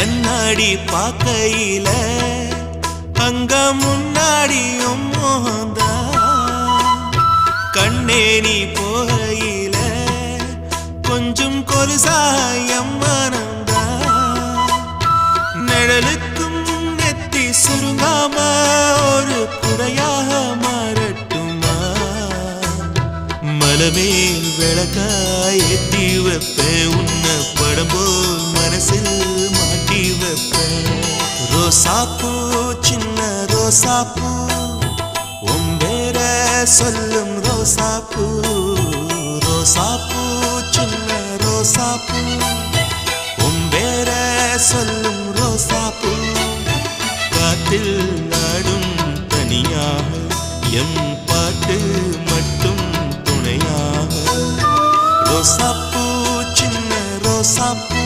கண்ணாடி பார்க்கையில அங்க முன்னாடியும் மோகந்தா கண்ணே நீ போகையில கொஞ்சம் கொலுசாயம் மனந்தா நிழலுக்கும் நெத்தி சுருங்காம ஒரு குறையாக மாறட்டுமா மலமேல் விளக்காய் ஏத்தி வைப்பேன் உன்னை படம் போல் மனசில் மாட்டி வைப்பேன் ரோசாப்பூ சின்ன ரோசாப்பூ உன் பேர சொல்லும் ரோசாப்பூ ரோசாப்பூ சின்ன ரோசாப்பூ உன் பேர சொல்லும் ரோசாப்பூ காத்தில் நாடும் தனியாக எம் பாட்டு மட்டும் துணையாக ரோசாப்பூ சின்ன ரோசாப்பூ